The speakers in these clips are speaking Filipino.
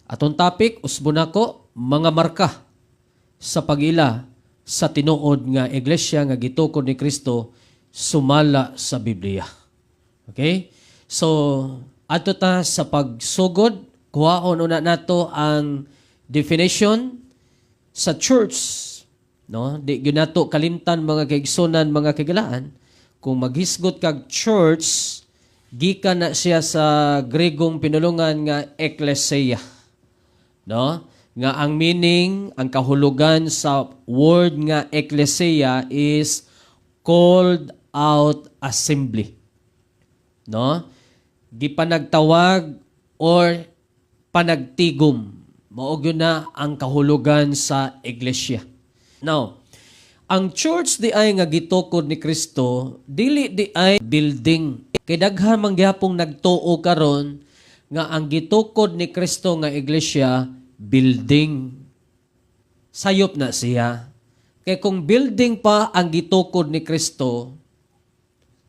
Atong topic, usbon nako, mga marka sa pag-ila sa tinuod nga iglesia nga gitukod ni Kristo sumala sa Biblia. Okay? So, ato ta sa pagsugod, kuhaon una nato ang definition sa church. No? Di gyud nato kalimtan mga kaigsunan, mga kagalaan. Kung maghisgot kag church, gikan na siya sa Gregong pinulungan nga ecclesia. No? Nga ang meaning, ang kahulugan sa word nga ecclesia is called out assembly. No? Gipanagtawag or panagtigom. Mao gyud na ang kahulugan sa iglesia. Now, ang church di ay nga gitukod ni Kristo, dili di ay building. Kay daghan man gyapong nagtuo karon nga ang gitukod ni Kristo nga iglesia building. Sayop na siya. Kay kung building pa ang gitukod ni Kristo,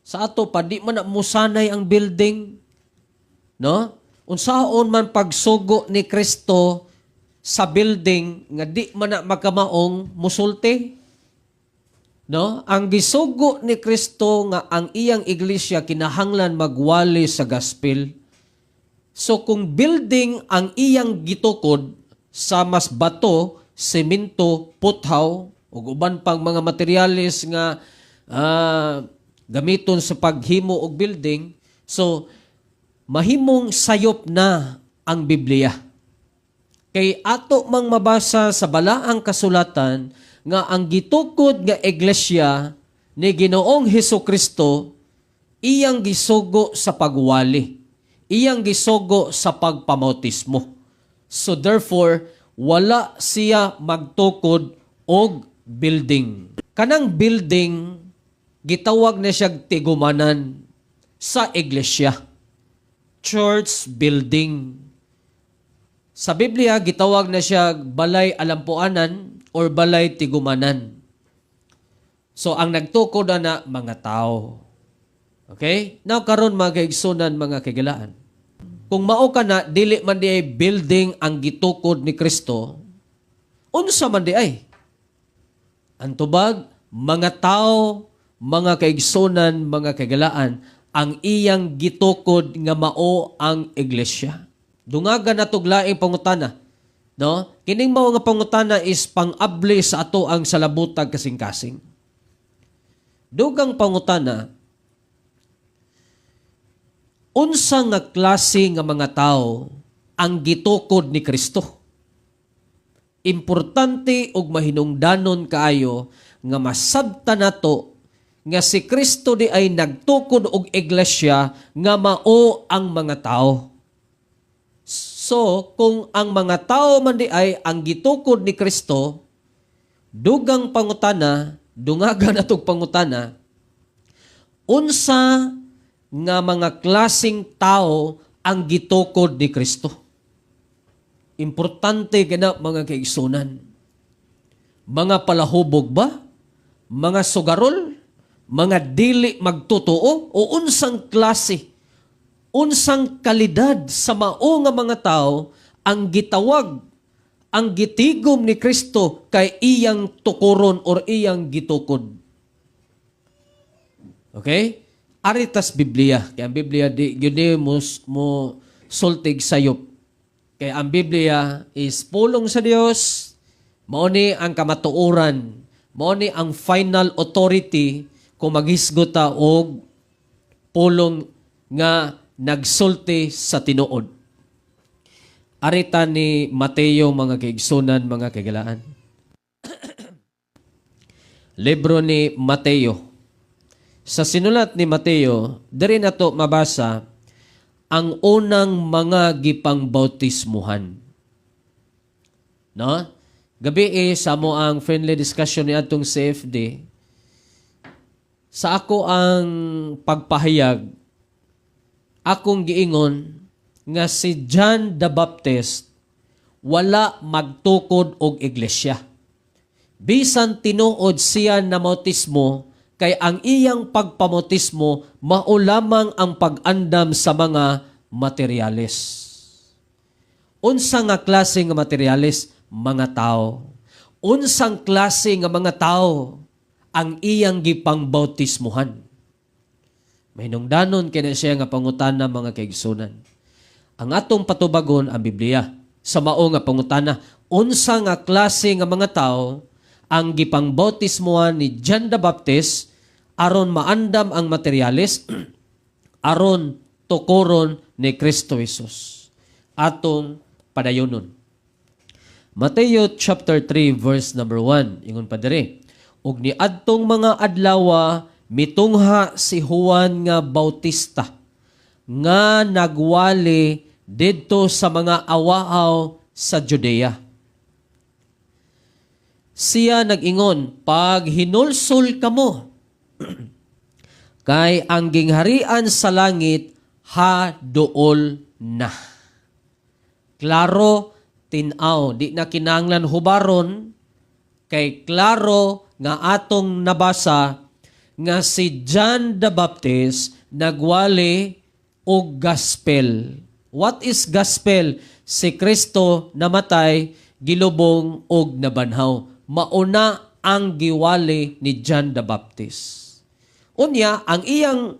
sa ato pa di man na musanay ang building. No? Unsaon man pagsugo ni Kristo sa building nga di man na makamaong musulti. No? Ang gisugo ni Kristo nga ang iyang iglesia kinahanglan magwali sa gospel. So kung building ang iyang gitukod sa mas bato, semento, puthaw, ug uban pang mga materyales nga gamiton sa paghimo og building, so mahimong sayop na ang Biblia. Kay ato mang mabasa sa balaang kasulatan nga ang gitukod nga iglesia ni Ginoong Hesukristo iyang gisugo sa pagwali, iyang gisugo sa pagpamautismo. So therefore, wala siya magtukod og building. Kanang building, gitawag na siya tigumanan sa iglesia. Church building. Sa Biblia, gitawag na siya balay alampuanan or balay tigumanan. So, ang nagtukod na mga tao. Okay? Now, karon mga kaigsunan, mga kagalaan. Kung mao ka na, dili man di ay building ang gitukod ni Kristo, unsa man di ay? Ang tubag, mga tao, mga kaigsunan, mga kagalaan, ang iyang gitukod nga mao ang iglesia. Dungagan na tuglaing pangutana. No? Kining mao nga pangutana is pang-abli sa ato ang salabutag kasing-kasing. Dugang pangutana, unsa nga klase nga mga tao ang gitukod ni Kristo? Importante ug mahinungdanon kaayo nga masabtan nato nga si Kristo di ay nagtukod og iglesia nga mao ang mga tao. So, kung ang mga tao man di ay ang gitukod ni Kristo, dugang pangutana, dungagan atong pangutana, unsa nga mga klaseng tao ang gitukod ni Kristo? Importante gina mga kaigsunan. Mga palahubog ba? Mga sugarol? Mga dili magtotoo? O unsang klase? Unsang kalidad sa mao nga mga tao ang gitawag, ang gitigom ni Kristo kay iyang tukuron or iyang gitukod? Okay? Aritas Biblia. Kaya ang Biblia di mo sultig sayop. Kaya ang Biblia is pulong sa Dios, mao ni ang kamatuoran, mao ni ang final authority kung maghisgot ta og pulong nga nagsulti sa tinuod. Arita ni Mateo, mga kaigsunan, mga kagalaan. Libro ni Mateo. Sa sinulat ni Mateo, diri nato mabasa ang unang mga gipangbautismuhan. No? Gabi sa mo ang friendly discussion ni atong CFD. Sa ako ang pagpahayag, akong giingon nga si John the Baptist wala magtukod og iglesia. Bisan tinuod siya na bautismo, kay ang iyang pagpamautismo mao lamang ang pag-andam sa mga materyales. Unsa nga klase nga materyales? Mga tao. Unsang klase nga mga tao ang iyang gipangbautismuhan? May nungdanon kina siya nga pangutana mga kaigsunan. Ang atong patubagon ang Biblia. Sa mao nga pangutana, unsa nga klase nga mga tao ang gipangbautismuhan ni John the Baptist aron maandam ang materyales aron tukoron ni Kristo Jesus. Atong padayonon. Mateo chapter 3 verse number 1. Ingon pa diri. Ug niadtong mga adlaw mitungha si Juan nga Bautista nga nagwali didto sa mga awaaw sa Judea. Siya nag-ingon, pag hinulsol kamo, kay ang gingharian sa langit haduol na. Klaro, tinaw, di na kinahanglan hubaron, kay klaro nga atong nabasa nga si John the Baptist nagwali og gospel. What is gospel? Si Kristo namatay, gilubong og nabanhaw. Mauna ang giwali ni John the Baptist. Unya, ang iyang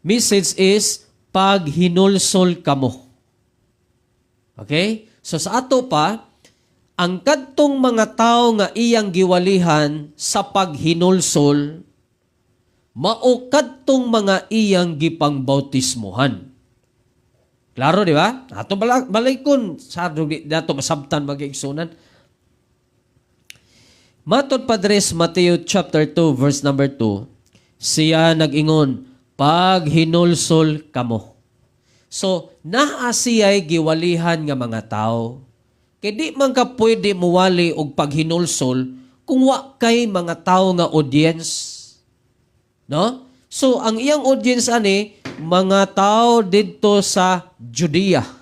message is pag hinulsol kamo. Okay? So sa ato pa, ang kadtong mga tao nga iyang giwalihan sa paghinulsol, mao kadtong mga iyang gipangbautismuhan. Klaro, di ba? Ato balaykon sa dato masabtan mag-igsunan. Matod Padres Mateo chapter 2 verse number 2, siya nag-ingon, pag hinulsol kamo. So, naa siya'y giwalihan nga mga tao. Kaya di man ka pwede muwali og paghinulsol kung wa kay mga tao nga audience. No? So, ang iyang audience ani, mga tao dito sa Judea.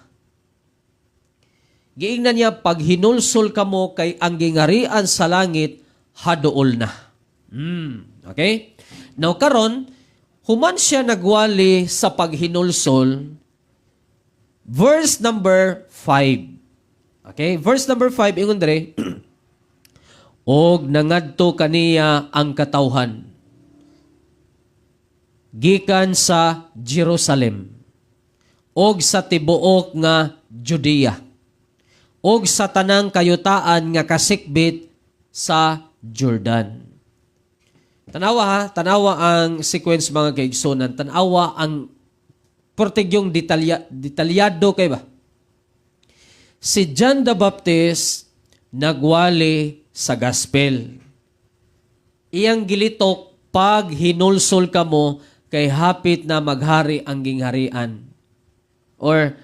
Giingnan niya, pag hinulsol kamo kay ang gingarian sa langit, haduol na. Okay? Now, karon, human siya nagwali sa paghinulsol, verse number 5. Okay? Verse number 5, ingon dere, og nangadto kaniya ang katawhan, gikan sa Jerusalem, og sa tibuok nga Judea, og sa tanang kayutaan nga kasikbit sa Jordan. Tanawa ha, tanawa ang sequence mga kaigsunan, tanawa ang portigyong detalyado kay ba? Si John the Baptist nagwali sa gospel. Iyang gilitok, pag hinulsol kamo kay hapit na maghari ang gingharian. Or,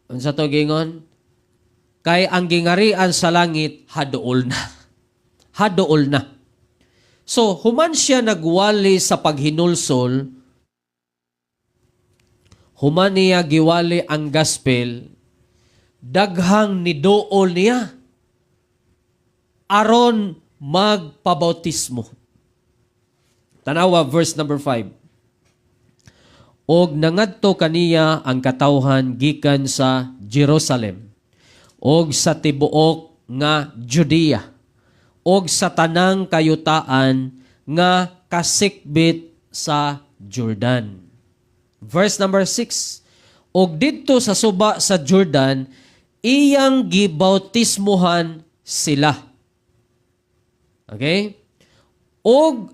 unsa to gingon? Kay ang gingharian sa langit, haduol na. Haduol na. So, human siya nagwali sa paghinulsol, human niya giwali ang gospel, daghang niduol niya aron magpabautismo. Tanawa, verse number 5. Og nangadto kaniya ang katawhan gikan sa Jerusalem, og sa tibuok nga Judea, og sa tanang kayutaan nga kasikbit sa Jordan. Verse number 6. Og didto sa suba sa Jordan, iyang gibautismuhan sila. Okay? Og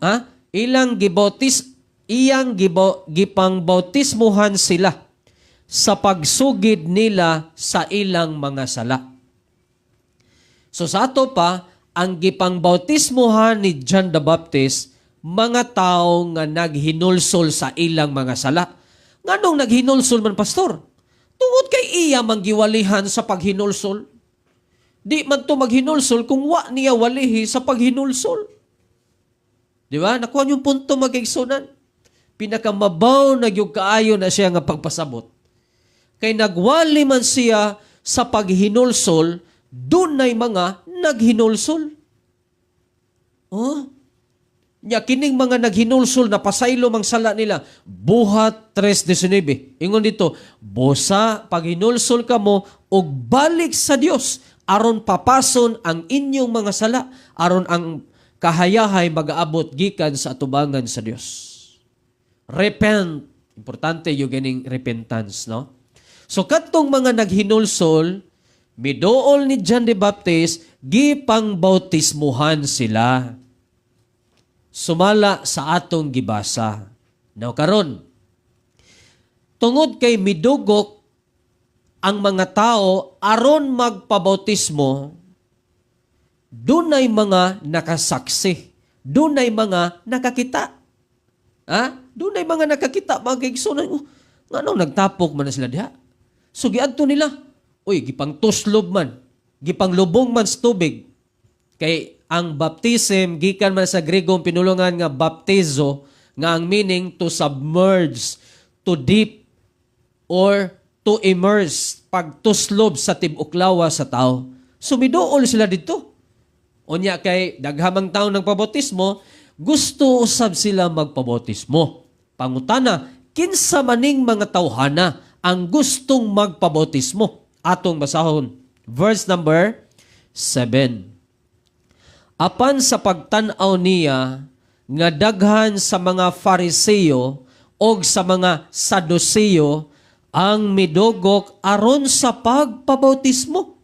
iyang gipangbautismuhan sila sa pagsugid nila sa ilang mga sala. So sa ato pa, ang gipangbautismuhan ni John the Baptist, mga tao nga naghinulsol sa ilang mga sala. Nganong naghinulsol man, pastor? Tungod kay iya manggiwalihan sa paghinulsol. Di man to maghinulsol kung wa niya walihi sa paghinulsol. Di ba? Nakuha niyong punto mag-igsunan. Pinakamabaw na yung kaayo na siya nga pagpasabot. Kay nagwali man siya sa paghinulsol, doon na'y mga naghinulsol. Oh? Nya kining mga naghinulsol na pasaylo mang sala nila. Buhat 3:19. Ingon dito, bosa paghinulsol kamo ug balik sa Dios aron papason ang inyong mga sala, aron ang kahayahay magaabot gikan sa atubangan sa Dios. Repent. Importante yung ganing repentance, no? So katong mga naghinulsol, midool ni John the Baptist, gipang bautismuhan sila. Sumala sa atong gibasa. Now karon, tungod kay midugok ang mga tao aron magpabautismo, dunay mga nakasaksi, dunay mga nakakita. Dunay mga nakakita, mga kaigsunan, ngano nagtapok man na sila diha. So giadto nila, gipang tuslob man, gipang lubong man sa tubig. Kay ang baptism, gikan man sa Gregong pinulungan nga baptizo, nga ang meaning to submerge, to dip, or to immerse, pagtuslob sa tibuklawa sa tao. Sumidool sila dito. Unya kay daghamang tao ng pabautismo, gusto usab sila magpabautismo. Pangutana, kinsa maning mga tawhana ang gustong magpabautismo? Atong basahon. Verse number 7. Apan sa pagtan-aw niya nga daghan sa mga Fariseo o sa mga Saduceo ang midogok aron sa pagpabautismo.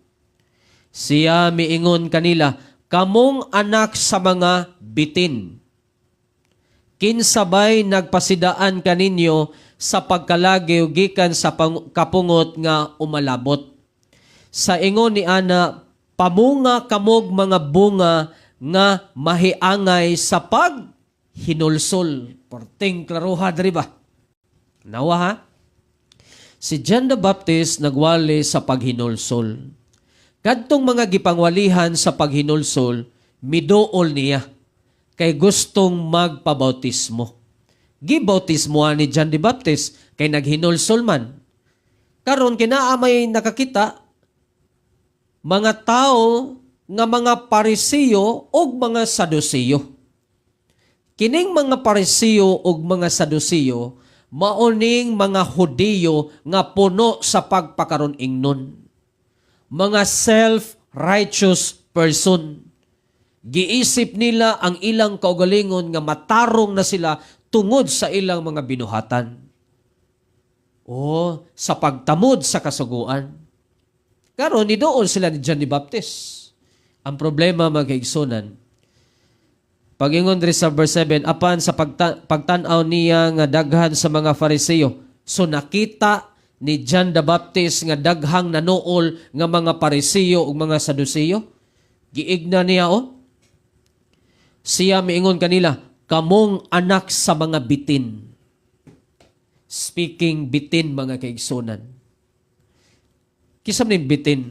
Siya miingon kanila, kamong anak sa mga bitin. Kinsabay nagpasidaan kaninyo sa pagkalagyo gikan sa kapungot nga umalabot. Sa ingon ni ana, pamunga kamog mga bunga nga mahiangay sa paghinulsol. Porting klaruha diri ba? Nawa ha? Si John the Baptist nagwali sa paghinulsol. Kadtong mga gipangwalihan sa paghinulsol, midool niya kay gustong magpabautismo. Gibautismohan ni John the Baptist kay naghinulsol man. Karon kinaamay nakakita mga tao nga mga Pariseo o mga Saduceo. Kining mga Pariseo o mga Saduceo, mauning mga Hudiyo nga puno sa pagpakaron ingnon. Mga self-righteous person. Giisip nila ang ilang kaugalingon nga matarong na sila tungod sa ilang mga binuhatan. O sa pagtamod sa kasuguan. Karon nidoon sila ni John the Baptist. Ang problema mga kaigsunan, pag-ingon diri sa verse 7, apan sa pagtan-aw niya nga daghan sa mga Fariseo. So nakita ni John the Baptist nga daghang nanuol nga mga Pariseo ug mga Saduceo. Giigna niya siya miingon kanila, kamong anak sa mga bitin. Speaking bitin mga kaigsunan. Kisa maning bitin?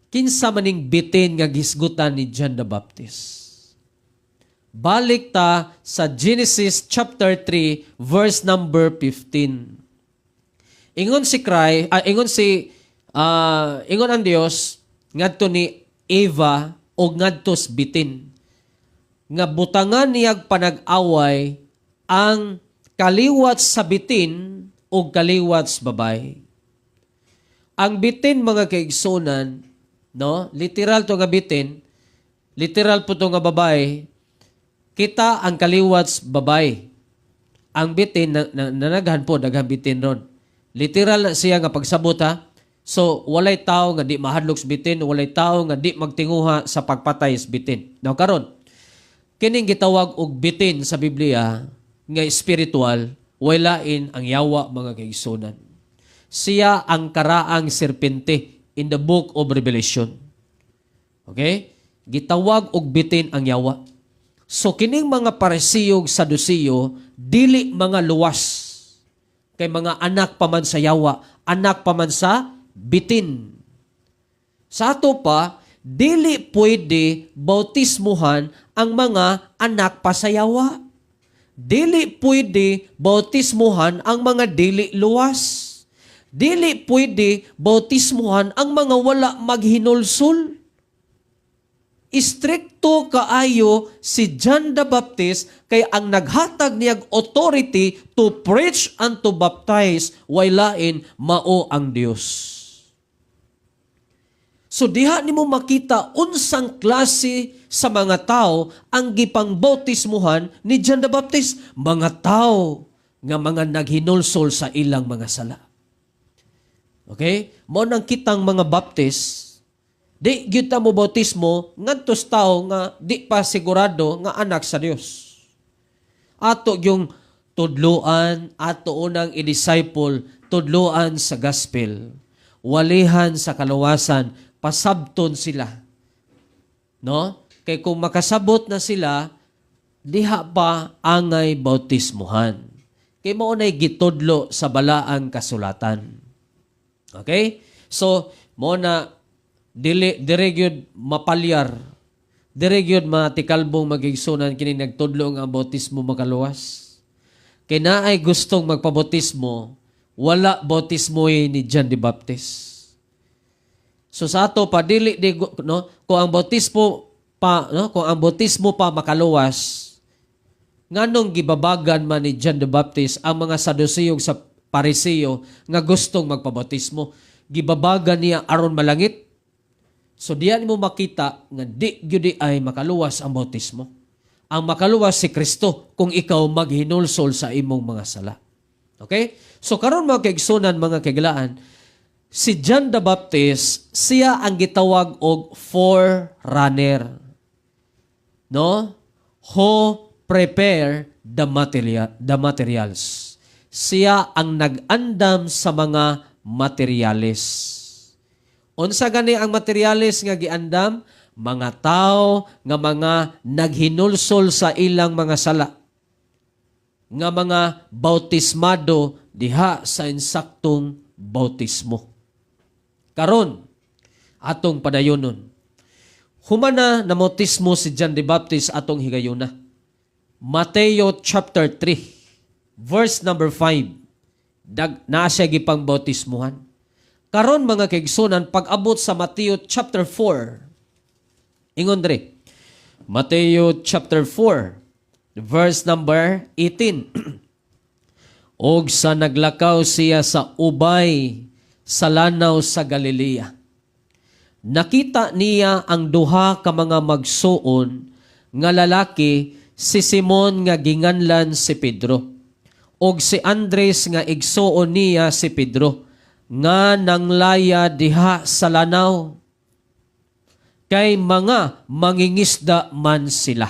Kinsa maning bitin nga gisgutan ni John the Baptist? Balik ta sa Genesis chapter 3 verse number 15. Ingon ang Dios ngadto ni Eva o ngadtos bitin nga butangan niyag panag-away ang kaliwat sa bitin o kaliwat sa babay. Ang bitin mga kaigsunan, no? Literal to nga bitin, literal po to nga babay, kita ang kaliwat sa babay. Ang bitin, nanaghan po, daghang bitin ron. Literal na siya nga pagsabot ha. So, walay tao nga di mahadlok sa bitin, walay tao nga di magtinguha sa pagpatay sa bitin. Now, karon, kining gitawag og bitin sa Biblia nga spiritual, walain ang yawa mga kaigsunan. Siya ang karaang serpente in the book of Revelation. Okay? Gitawag og bitin ang yawa. So kining mga Pariseo ug Saduceo dili mga luwas. Kay mga anak pa man sa yawa, anak pa man sa bitin. Sa ato pa, dili pwede bautismuhan ang mga anak pa sa yawa. Dili pwede bautismuhan ang mga dili luwas. Dili pwede bautismuhan ang mga wala maghinulsol. Istrikto kaayo si John the Baptist kay ang naghatag niyag authority to preach and to baptize waylain mao ang Dios. So diha nimo makita unsang klase sa mga tao ang gipangbautismuhan ni John the Baptist, mga tao nga mga naghinulsol sa ilang mga sala. Okay? Mao nang kitang mga Baptist. Di gyud ta mo bautismo ngadtos tao nga di pa sigurado nga anak sa Dios. Ato yung tudloan, ato unang i-disciple, tudloan sa gospel. Walihan sa kaluwasan, pasabton sila. No? Kay kung makasabot na sila, diha pa angay bautismuhan. Kay mao nay gitudlo sa balaang kasulatan. Okay? So, mo na dire gyud mapalyar, dire gyud matikalbong magigsunan kini nagtudlo nga ang bautismo makaluwas. Kay naay gustong magpabautismo, wala bautismo ni John the Baptist. So sa ato pa dili di no, kung ang bautismo pa makaluwas, nganong gibabagan man ni John the Baptist ang mga Saduceo sa Pariseo nga gustong magpabautismo, gibabagan niya aron malangit. So diyan mo makita nga di gyud ay makaluwas ang bautismo. Ang makaluwas si Kristo kung ikaw maghinulsol sa imong mga sala. Okay? So karon mga kaigsunan, mga kaigilaan, si John the Baptist, siya ang gitawag og forerunner. No? Who prepare the materials. Siya ang nag-andam sa mga materialis. Unsa gani ang materialis nga giandam? Mga tao nga mga naghinulsol sa ilang mga sala. Nga mga bautismado diha sa insaktong bautismo. Karon atong padayonon. Humana na bautismo si John the Baptist atong higayuna. Mateo chapter 3 verse number 5. Naa siya gipang bautismuhan. Karon mga kaigsunan, pag-abot sa Mateo chapter 4, ingon dre, Mateo chapter 4, verse number 18. Og sa naglakaw siya sa ubay sa lanaw sa Galilea, nakita niya ang duha ka mga magsuon nga lalaki, si Simon nga ginganlan si Pedro, og si Andres nga igsuon niya si Pedro, nga nanglaya diha sa lanaw. Kay mga mangingisda man sila.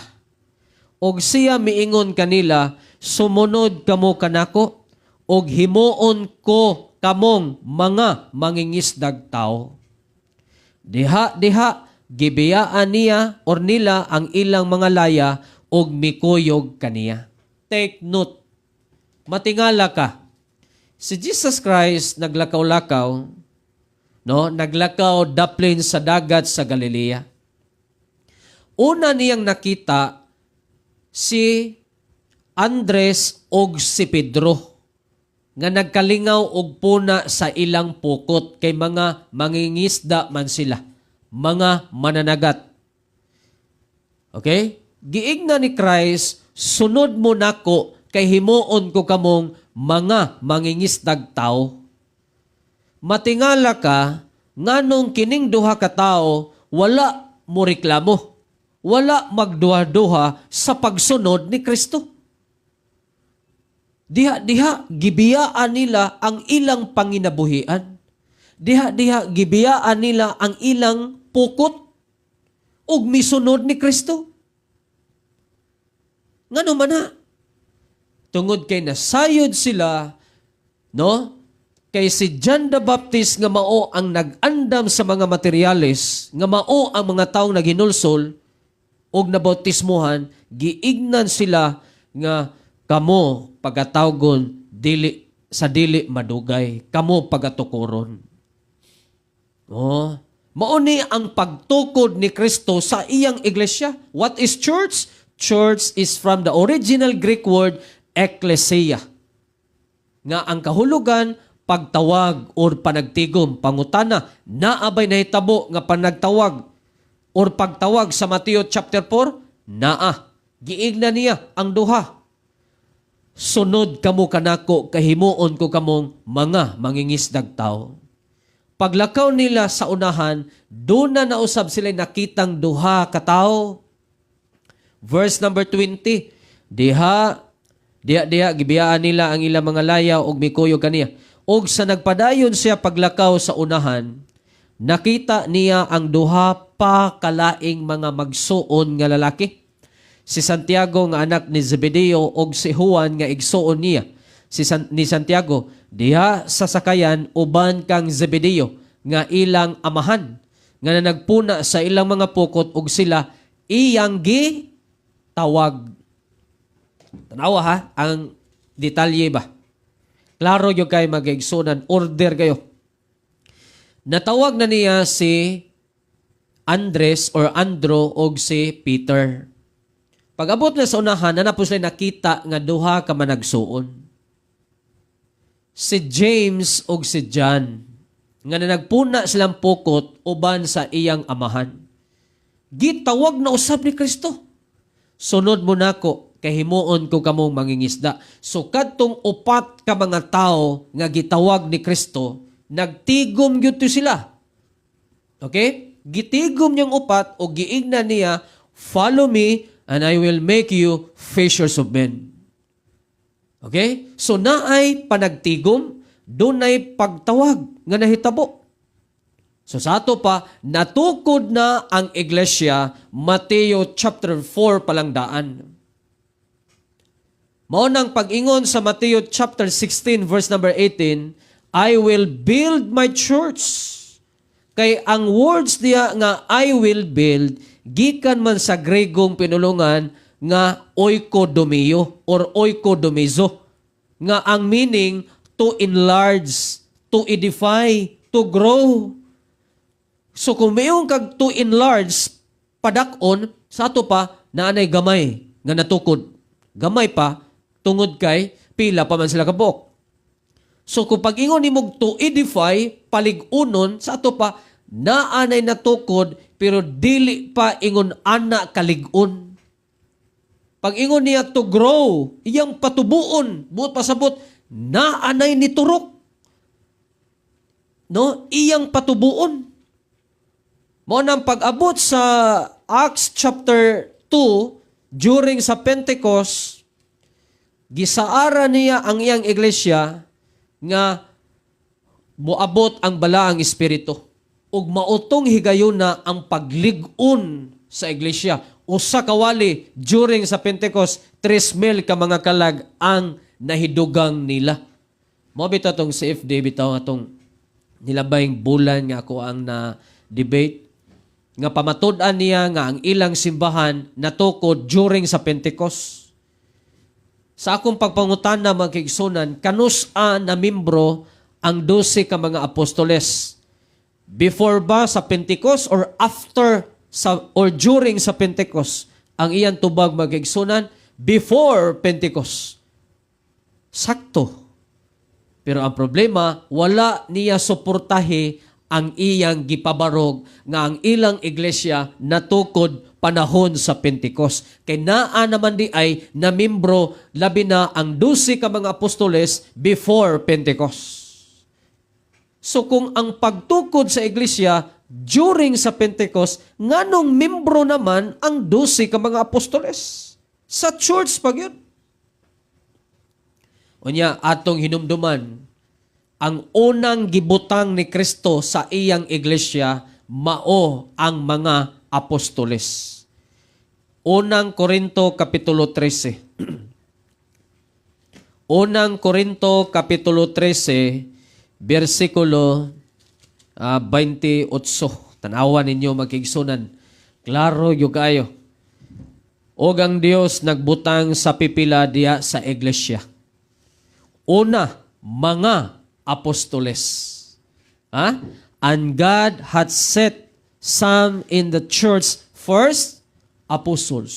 Og siya miingon kanila, sumunod kamo kanako, og himuon ko kamong mga mangingisdag tao. Diha gibiyaan niya or nila ang ilang mga laya og mikuyog kaniya. Take note. Matingala ka. Si Jesus Christ naglakaw-lakaw, no? Naglakaw daplin sa dagat sa Galilea. Una niyang nakita si Andres og si Pedro nga nagkalingaw og puna sa ilang pukot kay mga mangingisda man sila, mga mananagat. Okay? Giigna ni Christ, sunod mo nako kay himuon ko kamong mga mangingisdag tao. Matingala ka, nganong kining duha ka tao, wala mo reklamo, wala magduha-duha sa pagsunod ni Kristo. Diha gibiyaan nila ang ilang panginabuhian. Diha gibiyaan nila ang ilang pukot ug misunod ni Kristo. Ngano man na? Tungod kay nasayod sila, no? Kay si John the Baptist nga mao ang nag-andam sa mga materyales, nga mao ang mga taong naghinulsol og nabautismuhan, giignan sila nga kamo pagatawgon dili madugay, kamo pagatukoron. Oh, mao ni ang pagtukod ni Kristo sa iyang iglesia. What is church? Church is from the original Greek word ekklesia. Nga ang kahulugan, pagtawag or panagtigom, pangutana, naabay nahitabo nga panagtawag or pagtawag sa Mateo chapter 4, naa. Giigna niya ang duha. Sunod kamo kanako, kahimuon ko kamong mga mangingisdag tao. Paglakaw nila sa unahan, doon na nausab sila nakitang duha ka tao. Verse number 20, diha gibiyaan nila ang ilang mga layaw og mikuyo kaniya. Og sa nagpadayon siya paglakaw sa unahan, nakita niya ang duha pa kalaing mga magsuon nga lalaki. Si Santiago nga anak ni Zebedeo og si Juan nga igsuon niya. Ni Santiago diha sa sakayan uban kang Zebedeo nga ilang amahan nga nagpuna sa ilang mga pukot og sila iyang tawag. Tanawa ha, ang detalye ba? Klaro yung kayo mag-igsunan, order kayo. Natawag na niya si Andres or Andro o si Peter. Pag-abot na sa unahan, nanapos sila nakita nga duha ka managsuon. Si James o si John, nga nagpuna silang pukot uban sa iyang amahan. Gitawag na usab ni Kristo. Sunod mo nako, kahimuon ko kamong mangingisda. So kadtong upat ka mga tao nga gitawag ni Kristo, nagtigom gyud sila. Okay? Gitigom niyang upat o giigna niya, follow me and I will make you fishers of men. Okay? So naay panagtigom, dunay pagtawag nga nahitabo. So sa ato pa, natukod na ang iglesia, Mateo chapter 4 palang daan. Maunang pag-ingon sa Mateo chapter 16 verse number 18, I will build my church. Kay ang words niya nga I will build, gikan man sa Gregong pinulungan nga oikodomio or oikodomizo. Nga ang meaning to enlarge, to edify, to grow. So kung mayroong kag to enlarge, padakon, sa ato pa, naanay gamay nga natukod. Gamay pa, tungod kay, pila pa man sila kabok. So kung pag-ingon ni mog to edify, paligunon, sa ato pa, naanay natukod, pero dili pa ingon ana kaligon. Pag-ingon niya to grow, iyang patubuon, buot pasabot, naanay ni turok. No? Iyang patubuon. Mo nang pag-abot sa Acts chapter 2, during sa Pentecost, gisaara niya ang iyang iglesia nga moabot ang balaang espiritu. Ug mautong higayon na ang paglig-on sa iglesia. Usa kawali during sa Pentecost, 3,000 ka mga kalag ang nahidugang nila. Mo bitaw tong CFD bitaw atong nilabayng bulan nga ako ang na-debate nga pamatud-an niya nga ang ilang simbahan natukod during sa Pentecost. Sa akong pagpangutan na magkigsunan, kanus-a na membro ang 12 ka mga apostoles. Before ba sa Pentecost or after or during sa Pentecost? Ang iyan tubag magkigsunan, before Pentecost. Sakto. Pero ang problema, wala niya suportahe ang iyang gipabarog nga ang ilang iglesia natukod panahon sa Pentecost. Kay naa naman di ay na membro labi na ang 12 ka mga apostoles before Pentecost. So kung ang pagtukod sa iglesia during sa Pentecost, nganong membro naman ang 12 ka mga apostoles? Sa church pag yun. Unya, atong hinumduman, ang unang gibutang ni Kristo sa iyang iglesia, mao ang mga apostoles. Unang Korinto Kapitulo 13. Unang Korinto Kapitulo 13, versikulo 28. Tanawa ninyo magkigsunan. Klaro yung kayo. Og ang Dios nagbutang sa pipila diya sa iglesia. Una, mga apostoles. And God had set some in the church first, apostles.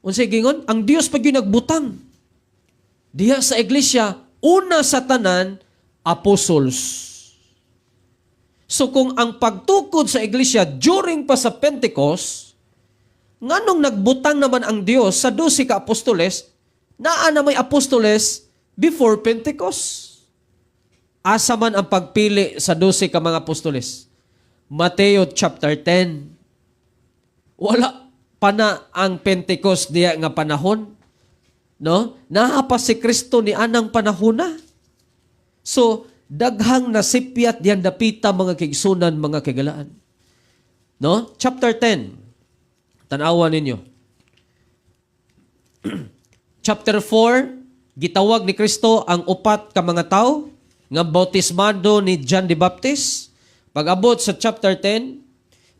Unsay gingon? Ang Dios pag yung nagbutang diha sa iglesia, una sa tanan, apostles. So kung ang pagtukod sa iglesia during pa sa Pentecost, nganong nagbutang naman ang Dios sa 12 ka apostoles, naa na may apostoles before Pentecost. Asa man ang pagpili sa 12 ka mga apostoles? Mateo chapter 10. Wala pa na ang Pentecost diya nga panahon. No? Naa pa si Kristo ni anang panahon na. So, daghang nasipyat diyan dapita mga kaigsunan, mga kagalaan. No? Chapter 10. Tanawa ninyo. Chapter 4, gitawag ni Kristo ang upat ka mga tao nga bautismado ni John the Baptist. Pag-abot sa chapter 10,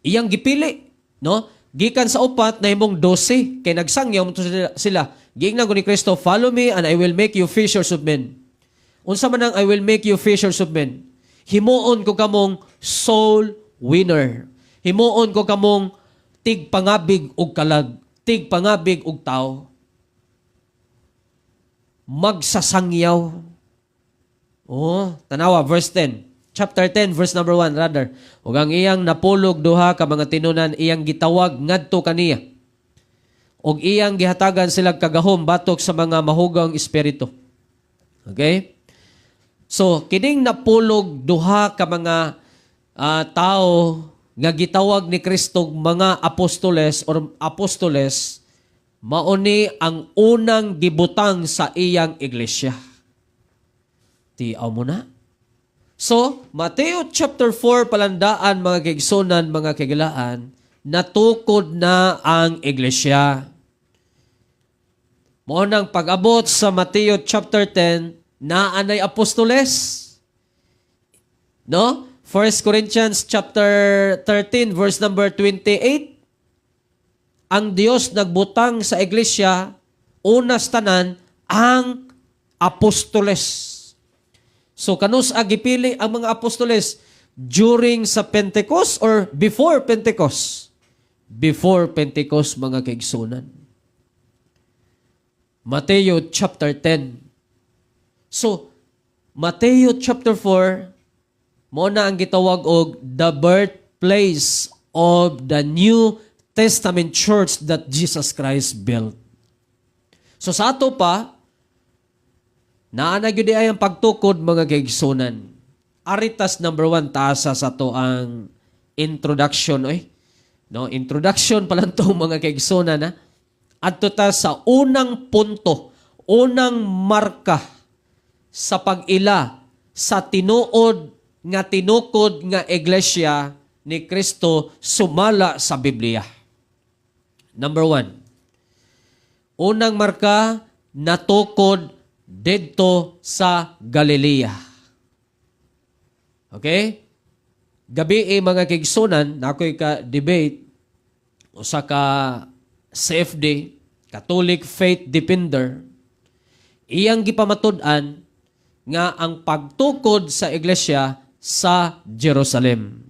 iyang gipili, no? Gikan sa upat na himong 12 kay nagsangyaw mo sila. Giingnan ko ni Kristo, "Follow me and I will make you fishers of men." Unsa man ang I will make you fishers of men? Himuon ko kamong soul winner. Himuon ko kamong tig pangabig og kalag, tig pangabig og tao. Magsasangyaw. Oh, tanawa verse 10. Chapter 10 verse number 1 rather. Ug ang iyang napulog duha ka mga tinunan iyang gitawag ngadto kaniya. Ug iyang gihatagan sila kagahom batok sa mga mahugang espiritu. Okay? So, kining napulog duha ka mga tao nga gitawag ni Kristo mga apostoles or apostoles, mauni ang unang gibutang sa iyang iglesia. Tiaw mo na. So, Mateo chapter 4 palandaan mga kaigsunan, mga kagalaan, natukod na ang iglesia. Mao nang pag-abot sa Mateo chapter 10, naanay apostoles. No? 1 Corinthians chapter 13 verse number 28. Ang Dios nagbutang sa iglesia unas tanan ang apostoles. So kanus agipili ang mga apostoles during sa Pentecost or before Pentecost? Before Pentecost mga kaigsunan. Mateo chapter 10. So, Mateo chapter 4, mo na ang gitawag og the birthplace of the New Testament church that Jesus Christ built. So sa ato pa, naana gyud ay ang pagtukod mga kaigsunan. Aritas number 1 taasa sa to ang introduction No, introduction pa lang to mga kaigsunan na. Adto ta sa unang punto, unang marka sa pag-ila sa tinuod nga tinukod nga iglesia ni Kristo sumala sa Biblia. Number 1. Unang marka, natukod didto sa Galilea. Okay? Gabi mga kaigsunan, na ako'y ka-debate o sa ka-CFD, Catholic Faith Defender, iyang gipamatud-an nga ang pagtukod sa iglesia sa Jerusalem.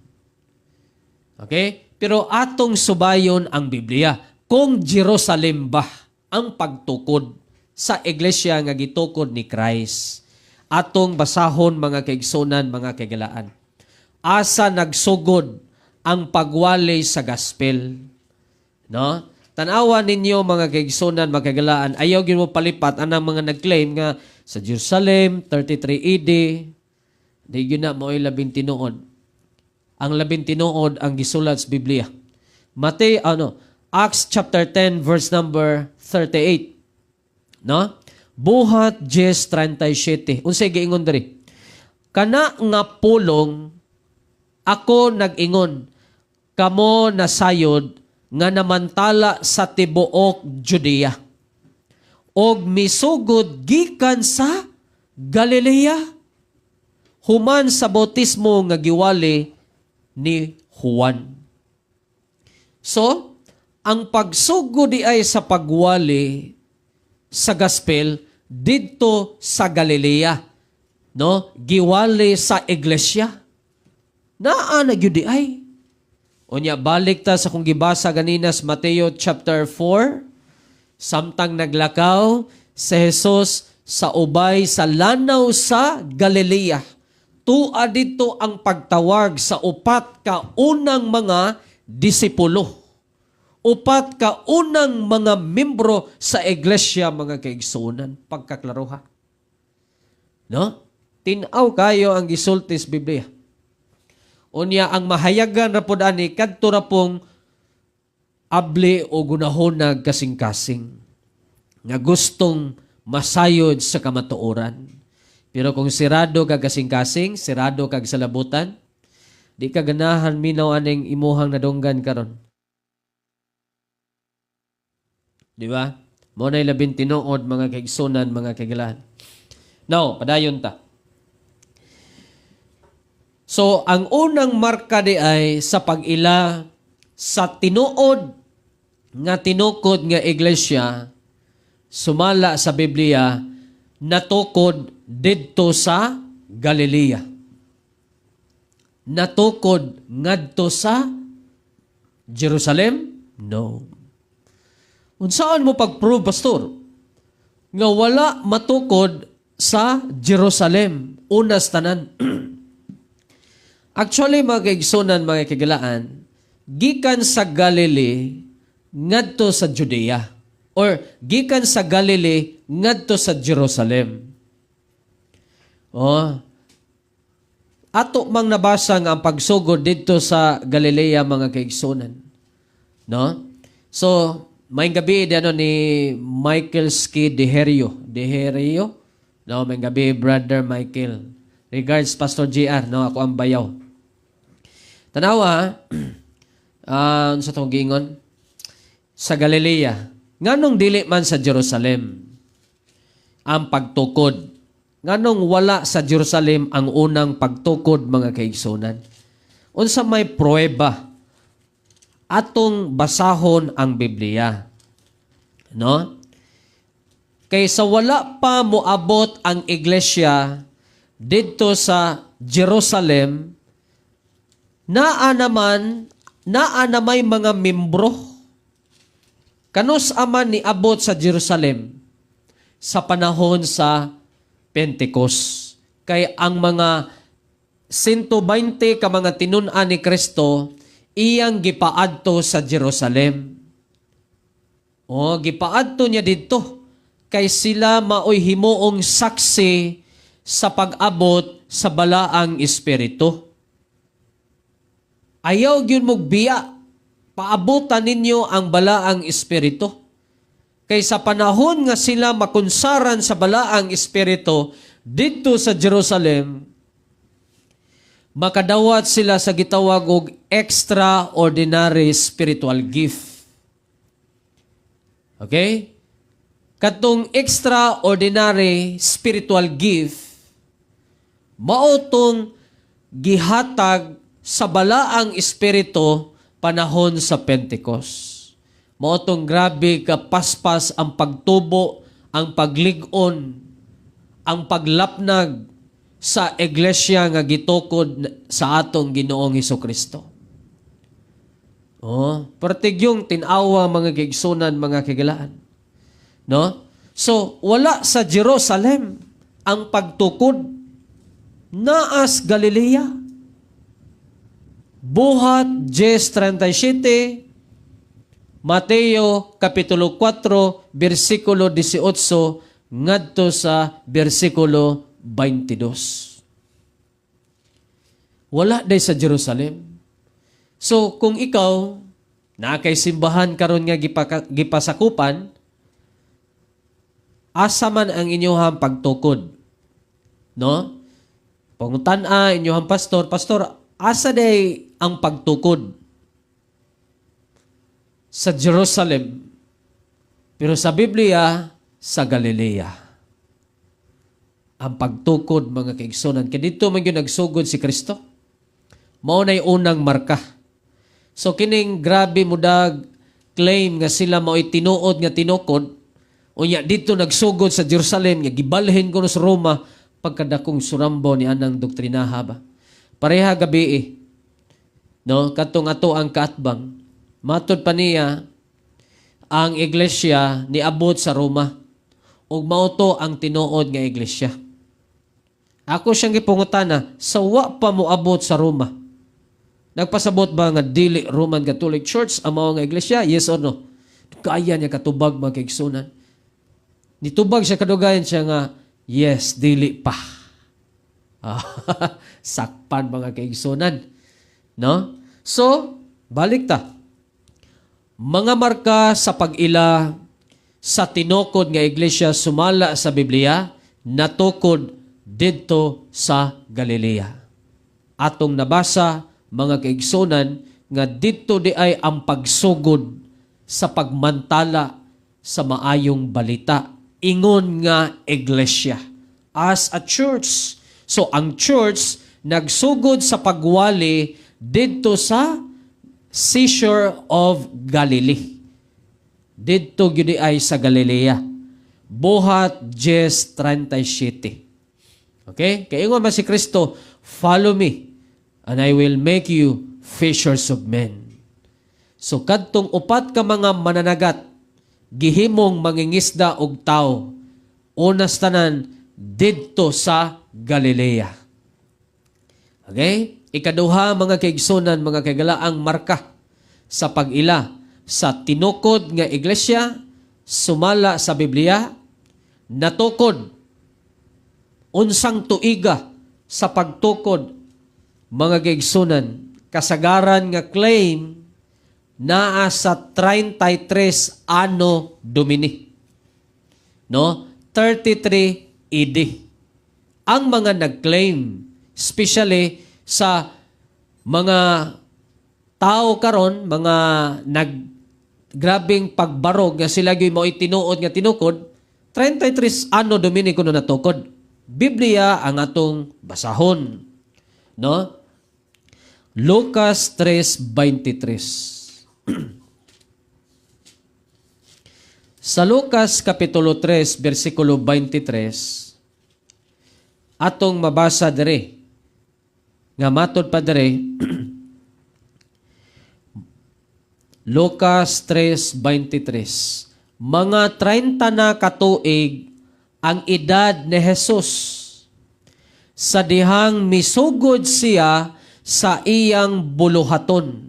Okay? Pero atong subayon ang Biblia. Kung Jerusalem ba ang pagtukod sa iglesia nga gitukod ni Christ? Atong basahon mga kaigsunan, mga kagalaan. Asa nagsugod ang pagwali sa gospel? No? Tanawa ninyo mga kaigsunan, mga kagalaan, ayaw gid mo palipat anang mga nag-claim nga sa Jerusalem, 33 AD, di yun na mo'y 13 tinuod. Ang 13 tinuod ang gisulat sa Biblia. Acts chapter 10 verse number 38. No? Buhat 10:37. Unsay giingon diri? Kana nga pulong ako nag-ingon, kamo nasayod nga namantala sa tibuok Judea. Og misugod gikan sa Galilea, human sa bautismo nga giwali ni Juan. So, ang pagsugod di ay sa pagwali sa gospel didto sa Galilea, no? Giwali sa iglesia. Naa na gyud di ay. Unya balik ta sa kung gibasa ganina sa Mateo chapter 4, samtang naglakaw si Jesus sa ubay sa lanaw sa Galilea, tua dito ang pagtawag sa upat ka unang mga disipulo. Upat ka unang mga membro sa iglesia, mga kaigsunan. Pagkaklaro ha. No? Tinaw kayo ang gisultis Biblia. Unya ang mahayagan ra pud ani kadto ra pong abli o gunahonag kasing-kasing nga gustong masayod sa kamatuoran. Pero kung sirado kag kasing-kasing, sirado kag salabutan, di ka ganahan minaw aning imuhang nadunggan karon. Di ba? Mo nay labing tinuod mga kaigsunan, mga kaigalan. Now, padayon ta. So, ang unang marka di ay sa pag-ila sa tinuod nga tinukod nga iglesia, sumala sa Biblia, natukod didto sa Galilea. Natukod ngadto sa Jerusalem? No. Unsaan mo pag-prove, pastor? Nga wala matukod sa Jerusalem. Unas tanan. Actually, mga kaigsunan, mga kagalaan, gikan sa Galilee ngadto sa Judea. Or gikan sa Galilee ngadto sa Jerusalem. Oh. Ato mang nabasa nga ang pagsugod dito sa Galilea, mga kaigsunan. No? So, may gabi ano ni Michael Ski Deherio. No, may gabi, Brother Michael. Regards, Pastor JR. No, ako ang bayaw. Tanawa, sa itong gingon, sa Galilea, nganong dili man sa Jerusalem ang pagtukod? Nganong wala sa Jerusalem ang unang pagtukod, mga kaigsunan? Unsa may pruweba atong basahon ang Biblia. No? Kaysa wala pa moabot ang iglesia dito sa Jerusalem, naa namay mga membro. Kanus aman ni abot sa Jerusalem sa panahon sa Pentecost. Kay ang mga 120 ka mga tinun-an ni Kristo iyang gipaadto sa Jerusalem. O, gipaadto niya dito kay sila maoy himuong saksi sa pag-abot sa balaang espiritu. Ayaw gyud mugbiya, paabutan ninyo ang balaang espiritu. Kay sa panahon nga sila makunsaran sa balaang espiritu dito sa Jerusalem, makadawat sila sa gitawag og extraordinary spiritual gift. Okay? Katong extraordinary spiritual gift, maotong gihatag sa balaang espiritu panahon sa Pentecost. Maotong grabe kapaspas ang pagtubo, ang paglig-on, ang paglapnag sa iglesia nga gitukod sa atong Ginoong Hesukristo. Oh, pertigyong tinawa, mga kaigsunan, mga kagalaan. No? So, wala sa Jerusalem ang pagtukod. Naas Galilea. Buhat 10:37, Mateo Kapitulo 4, versikulo 18, ngadto sa versikulo 22. Wala day sa Jerusalem. So, kung ikaw, nakay simbahan karon nga gipasakupan, asa man ang inyohang pagtukod? No? Pangutan-a inyohang pastor, asa day ang pagtukod? Sa Jerusalem. Pero sa Biblia, sa Galilea. Ang pagtukod, mga kaigsunan. Kaya dito man yun nagsugod si Kristo. Mao na'y unang marka. So kining grabe mudag claim nga sila mao'y tinuod nga tinukod, unya dito nagsugod sa Jerusalem, nga gibalhin ko sa Roma, pagkadakong surambo ni anang doktrinaha ba. Pareha gabi no, katong ato ang kaatbang. Matod pa niya, ang iglesia niabot sa Roma. Ug mao to ang tinuod nga iglesia. Ako siyang gipungutana, sa wa pa mo abot sa Roma. Nagpasabot ba nga dili Roman Catholic Church ang mao nga iglesia? Yes or no? Kaya niya katubag mga kaigsunan. Nitubag siya kadugayan siya nga, yes, dili pa. Sakpan mga kaigsunan. No? So, balik ta. Mga marka sa pag-ila sa tinukod nga iglesia sumala sa Biblia, natukod didto sa Galilea. Atong nabasa, mga kaigsunan, nga didto di ay ang pagsugod sa pagmantala sa maayong balita. Ingon nga iglesia. As a church. So, ang church nagsugod sa pagwali didto sa seashore of Galilee. Didto gyud ay sa Galilea. Buhat 10:37. Okay? Kaya ingon man si Kristo, follow me, and I will make you fishers of men. So, kadtong upat ka mga mananagat, gihimong mangingisda og tao, unas tanan, didto sa Galilea. Okay? Ikaduha, mga kaigsunan, mga kaigalaang marka sa pag-ila sa tinukod nga iglesia, sumala sa Biblia, natukod, unsang tuiga sa pagtukod, mga kaigsunan, kasagaran nga claim naa sa 33 Anno Domini. No? 33 AD. Ang mga nag-claim, especially sa mga tao karon, mga grabing pagbarog nga sila gyud mao tinuod nga tinukod, 33 Anno Domini kuno natukod. Biblia ang atong basahon. No? Lucas 3:23. Sa Lucas Kapitulo 3, versikulo 23, atong mabasa dire, nga matod pa dire, Lucas 3:23, mga 30 na katuig ang edad ni Jesus, sa dihang misugod siya sa iyang buluhaton.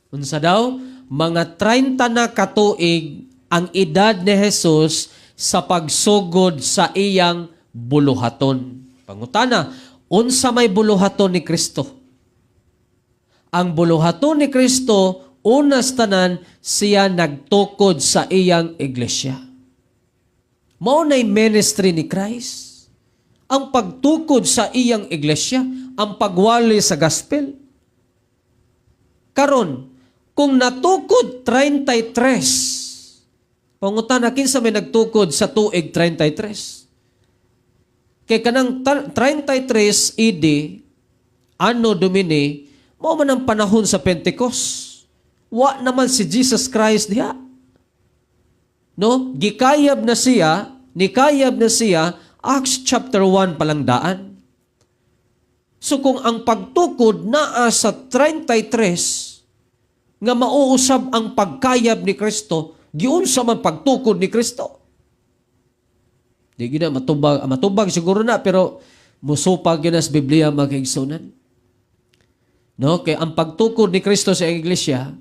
Unsa daw? Mga 30 na katuig ang edad ni Jesus sa pagsugod sa iyang buluhaton. Pangutana, unsa may buluhaton ni Kristo? Ang buluhaton ni Kristo, unas tanan, siya nagtukod sa iyang iglesia. Mao na'y ministry ni Christ. Ang pagtukod sa iyang iglesia, ang pagwali sa gospel. Karon, kung natukod 33, pangutana, kinsa may nagtukod sa tuig 33? Kay kanang 33 AD, Anno Domini, mao man ang panahon sa Pentecost. Wa naman si Jesus Christ diha. No? Gikayab na siya, nikayab na siya, Acts chapter 1 palang daan. So kung ang pagtukod naa sa 33, nga mauusab ang pagkayab ni Kristo, giunsa man pagtukod ni Kristo. Di gina matubag siguro na, pero musupag yun sa Biblia mga kaigsunan. No? Kaya ang pagtukod ni Kristo sa iglesia,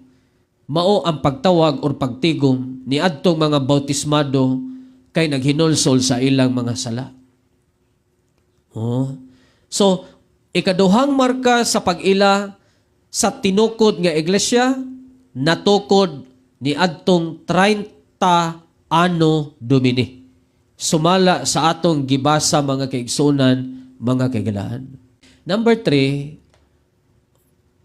mao ang pagtawag o pagtigom ni adtong mga bautismado kay naghinulsol sa ilang mga sala. Oh. So, ikaduhang marka sa pag-ila sa tinukod nga iglesia, natukod ni adtong 30 Anno Domini. Sumala sa atong gibasa mga kaigsunan, mga kaigalaan. Number 3,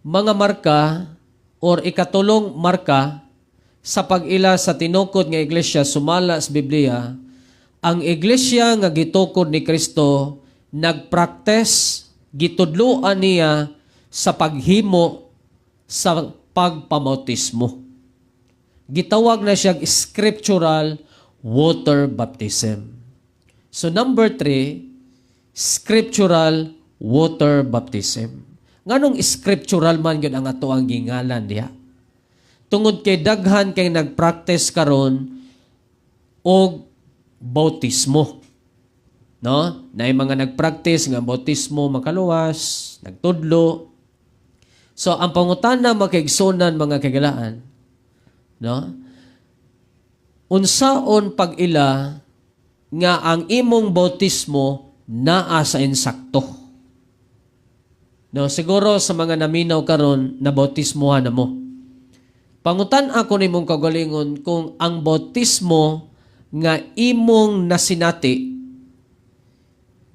mga marka or ikatulong marka sa pag-ila sa tinukod nga iglesia sumala sa Biblia, ang iglesia nga gitukod ni Kristo nagpraktes, gitudloan niya sa paghimo sa pagpamautismo. Gitawag na siya scriptural water baptism. So number 3, scriptural water baptism. Nganong scriptural man yun ang ato ang gingalan diha? Tungod kay daghan kay nagpractice karon og bautismo. No? Na mga nagpractice nga bautismo makaluwas, nagtudlo. So ang pangutana makaigsunan mga kagalaan, no? Unsaon pag ila nga ang imong bautismo naa sa insakto. No, siguro sa mga naminaw karon na bautismohan na mo. Pangutan ako nimong kagalingon kung ang bautismo nga imong nasinati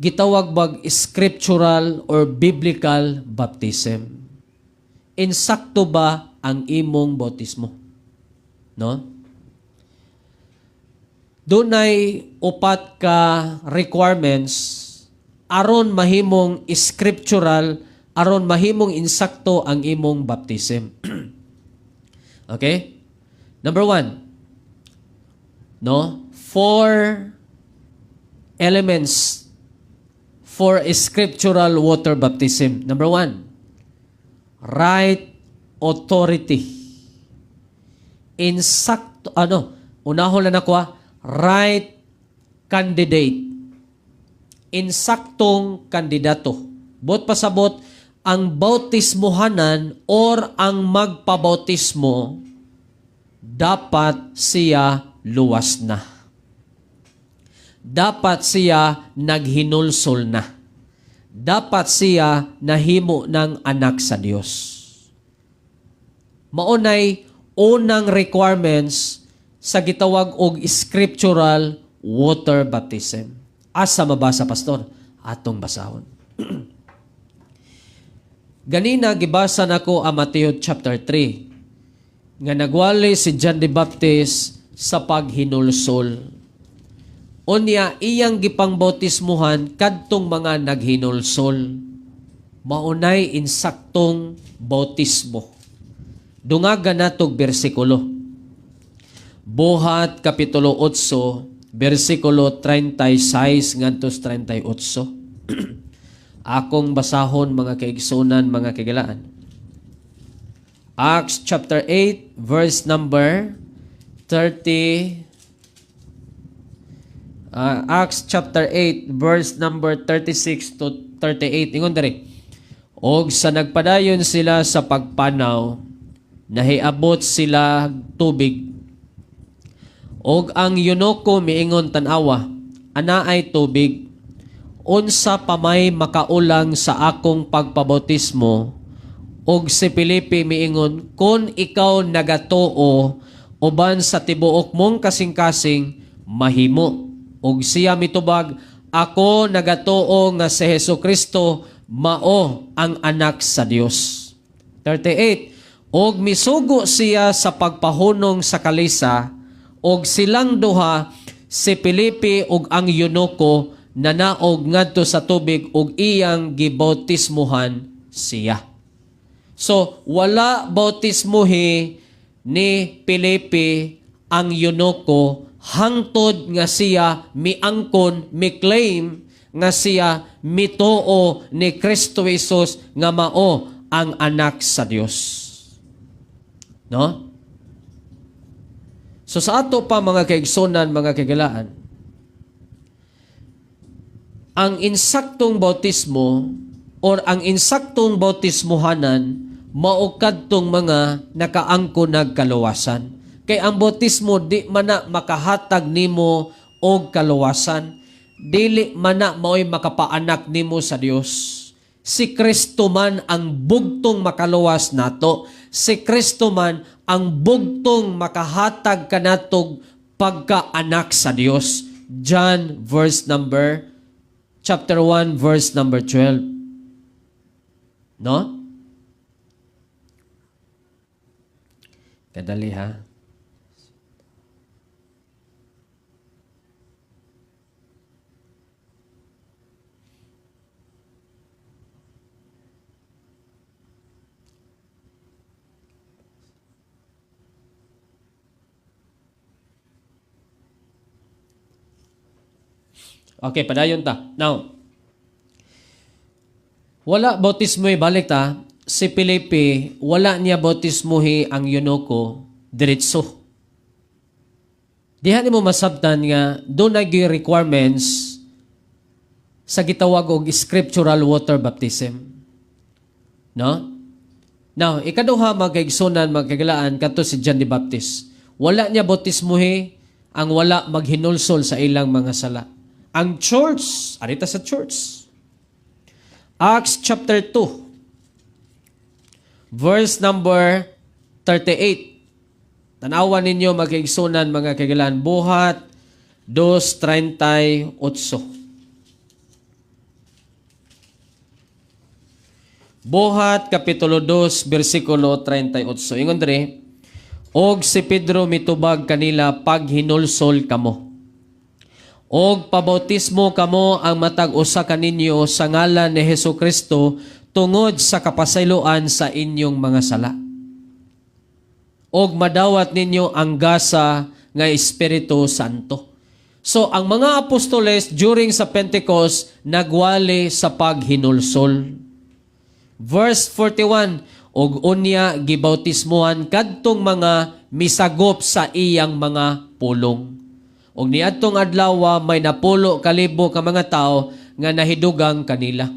gitawag bag scriptural or biblical baptism. Insakto ba ang imong bautismo? No? Dunay upat ka requirements aron mahimong scriptural, aron mahimong insakto ang imong baptism. Okay? Number 1. No? 4 elements for a scriptural water baptism. Number 1. Right authority. Insakto, unahon na nakuha, right candidate. Insaktong kandidato. Bot pasabot, ang bautismohanan or ang magpabautismo, dapat siya luwas na. Dapat siya naghinulsol na. Dapat siya nahimo ng anak sa Dios. Maunay unang requirements sa gitawag og scriptural water baptism. Asa mabasa, pastor? Atong basahon. Ganina gibasa nako ang Mateo chapter 3 nga nagwali si John the Baptist sa paghinulsol. Unya iyang gipangbautismuhan kadtong mga naghinulsol. Maunay insaktong bautismo. Dungaga natog bersikulo. Buhat kapitulo 8 bersikulo 36 ngantos 38. Akong basahon mga kaigsunan, mga kagalaan. Acts chapter 8 verse number 30. Acts chapter 8 verse number 36 to 38. Ingon diri. Og sa nagpadayon sila sa pagpanaw, nahiabot sila tubig. Og ang yunoko miingon tanawa, ana ay tubig. Unsa pa may makaulang sa akong pagpabautismo? Og si Felipe miingon, kun ikaw nagatuo uban sa tibuok mong kasing-kasing, mahimo. Og siya mitubag, ako nagatuo nga si Hesukristo mao ang anak sa Dios. 38. Og misugo siya sa pagpahunong sa kalisa, og silang duha, si Felipe og ang yunoko, nanaog ngadto sa tubig og iyang gibautismuhan siya. So, wala bautismuhi ni Felipe ang yunoko hangtod nga siya miangkon, mi-claim nga siya mitoo ni Kristo Jesus nga mao ang anak sa Dios. No? So sa ato pa mga kaigsunan, mga kagalaan, ang insaktong bautismo or ang insaktong bautismohanan mao kadtong mga nakaangko nagkaluwasan. Kay ang bautismo di mana makahatag nimo og kaluwasan, dili mana mao'y makapaanak nimo sa Dios. Si Kristo man ang bugtong makaluwas nato. Si Kristo man ang bugtong makahatag kanatog pagkaanak sa Dios. John chapter 1 verse number 12. No? Kadali ha. Okay, padayon ta. Now, wala bautismo'y balik ta. Si Felipe, wala niya bautismohi ang yunoko diretso. Diha nimo masabtan nga doon naging requirements sa gitawag og scriptural water baptism. No? Now, ikaduha magkaigsunan, magkagalaan, kato si John the Baptist. Wala niya bautismuhi ang wala maghinulsol sa ilang mga sala. Ang church, arita sa church. Acts chapter 2, verse number 38. Tanawan ninyo magkaigsunan, mga kagalaan. Buhat 2:38. Buhat kapitulo 2 bersikulo 38. Ingon diri, og si Pedro mitubag kanila pag hinulsol kamo. Og pabautismo kamo ang matag usa kaninyo sa ngalan ni Hesukristo tungod sa kapasayloan sa inyong mga sala. Og madawat ninyo ang gasa nga Espiritu Santo. So ang mga apostoles during sa Pentecost nagwali sa paghinulsol. Verse 41, og unya gibautismuhan kadtong mga misagop sa iyang mga pulong. Og niadtong adlaw may napulo kalibo ka mga tao nga nahidugang kanila.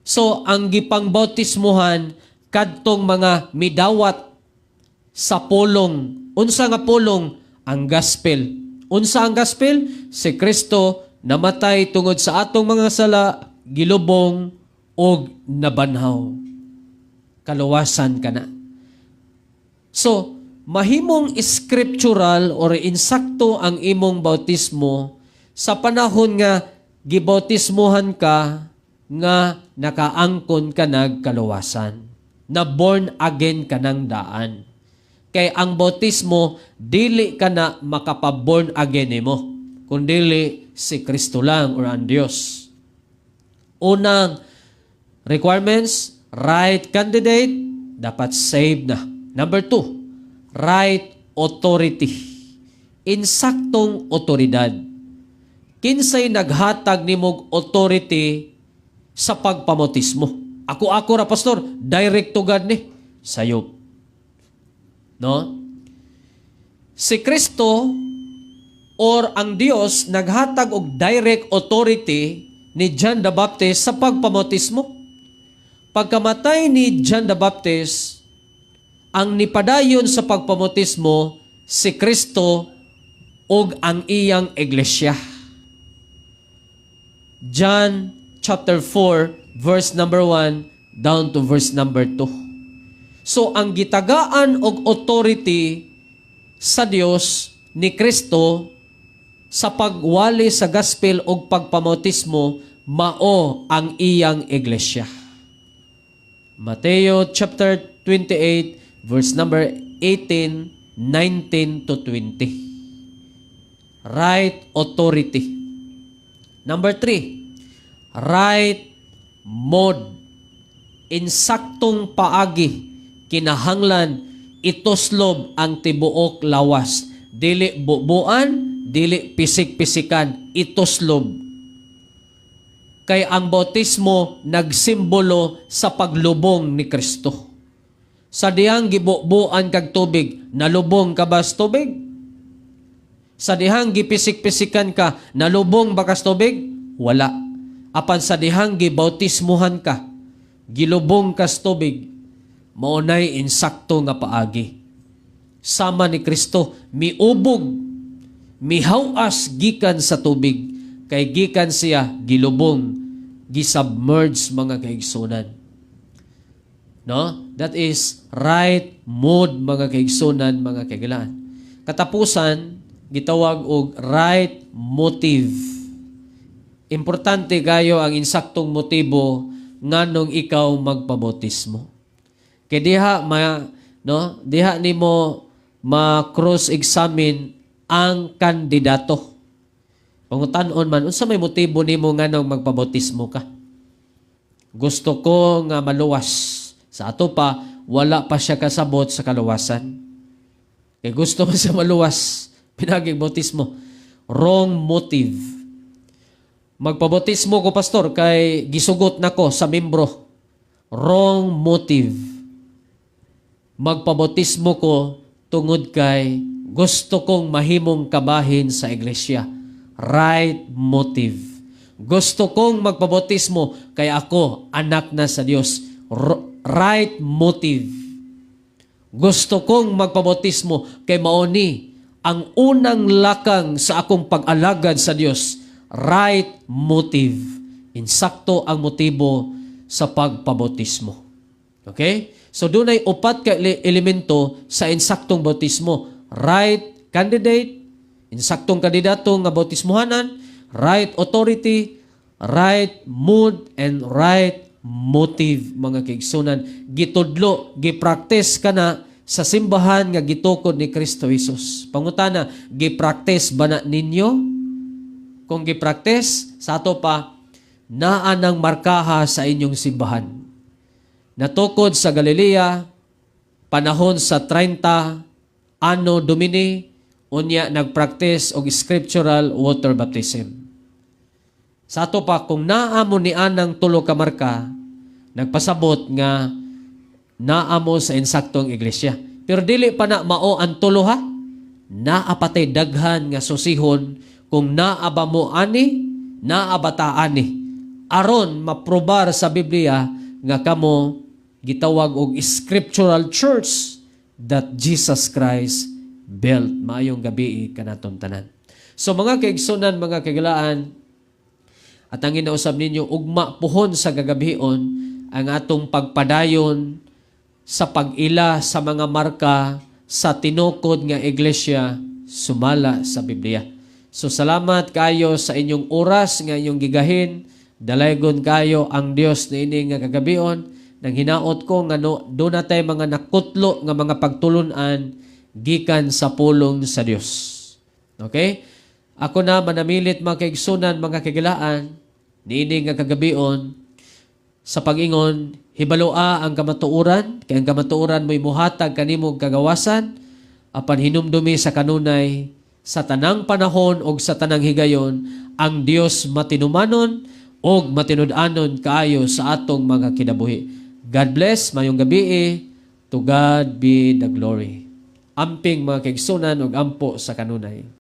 So ang gipangbautismuhan kadtong mga midawat sa pulong. Unsa nga pulong? Ang gospel. Unsa ang gospel? Si Kristo namatay tungod sa atong mga sala, gilubong og nabanhaw. Kaluwasan ka na. So, mahimong scriptural or insakto ang imong bautismo sa panahon nga gibautismuhan ka nga nakaangkon ka nagkaluwasan. Na born again ka ng daan. Kay ang bautismo, dili ka na makapaborn again mo. Kundili si Kristo lang or ang Diyos. Unang requirements, right candidate, dapat saved na. Number 2, right authority. Insaktong otoridad. Kinsay naghatag nimog authority sa pagpamautismo? Ako ra pastor, direct to God ni sayo. No? Si Kristo or ang Dios naghatag og direct authority ni John the Baptist sa pagpamautismo. Pagkamatay ni John the Baptist, ang nipadayon sa pagpamautismo si Kristo ug ang iyang iglesia. John chapter 4 verse number 1 down to verse number 2. So ang gitagaan og authority sa Dios ni Kristo sa pagwali sa gospel ug pagpamautismo mao ang iyang iglesia. Mateo chapter 28 verse number 18, 19 to 20. Right authority. Number 3, right mode. Insaktong paagi kinahanglan itoslob ang tibuok lawas. Dili bubuan, dili pisik-pisikan, itoslob. Kay ang bautismo nagsimbolo sa paglubong ni Kristo. Sa dihang gibubuan kag tubig, nalubong ka ba sa tubig? Sa dihang gipisik-pisikan ka, nalubong ba ka sa tubig? Wala. Apan sa dihang gibautismuhan ka, gilubong ka sa tubig, maunay insakto nga paagi. Sama ni Kristo, miubog, mihawas gikan sa tubig, kay gikan siya gilubong, gisubmerge mga kaigsunan. No? That is right mode mga kaigsunan, mga kaigilaan. Katapusan, gitawag og right motive. Importante kayo ang insaktong motibo nganong ikaw magpabautismo. Kay diha nimo ma-cross-examine ang kandidato. Pangutan-on man, unsa may motibo nimo nganong magpabautismo ka? Gusto ko nga maluwas. Sa ato pa, wala pa siya kasabot sa kaluwasan. Kaya gusto mo siya maluwas, pinaging bautismo. Wrong motive. Magpabautismo ko, pastor, kay gisugot nako sa membro. Wrong motive. Magpabautismo ko tungod kay gusto kong mahimong kabahin sa iglesia. Right motive. Gusto kong magpabautismo kay ako anak na sa Dios. Right motive. Gusto kong magpabautismo kay mauni ang unang lakang sa akong pag-alagad sa Dios. Right motive. Insakto ang motibo sa pagpabautismo. Okay? So doon ay upat ka elemento sa insaktong bautismo. Right candidate, insaktong kandidato nga bautismohanan, right authority, right mood, and right motive, mga kaigsunan. Gitudlo, gipractice ka na sa simbahan nga gitukod ni Kristo Jesus. Pangutana, gipractice ba na ninyo? Kung gipractice, sa ato pa, naa ng markaha sa inyong simbahan. Natukod sa Galilea, panahon sa 30 Anno Domini, unya nagpractice og scriptural water baptism. Sa ato pa, kung naamo ni anang tulo ka marka, nagpasabot nga naamo sa insaktong iglesia. Pero dili pa na mao ang tulo ha, naapatay daghan nga susihon kung naaba mo ani, naabata ani. Aron maprobar sa Biblia nga kamo gitawag og scriptural church that Jesus Christ built. Maayong gabi kanaton tanan. So mga kaigsunan, mga kagilaan, at ang inausab ninyo, ugma puhon sa gagabion ang atong pagpadayon sa pag-ila sa mga marka sa tinukod nga iglesia sumala sa Biblia. So salamat kayo sa inyong oras nga inyong gigahin. Dalaygon kayo ang Dios na ini nga kagabion. Nang hinaot ko nga doon na tayo mga nakutlo nga mga pagtulunan gikan sa pulong sa Dios. Okay? Ako na manamilit mga kaigsunan, mga kagilaan, niini nga kagabion, sa pag-ingon, hibaloa ang kamatuuran, kaya ang kamatuuran mo'y muhatag kanimog kagawasan, apan hinumdumi sa kanunay, sa tanang panahon o sa tanang higayon, ang Dios matinumanon o matinud-anon kaayo sa atong mga kinabuhi. God bless, mayong gabi, to God be the glory. Amping mga kaigsunan o ampo sa kanunay.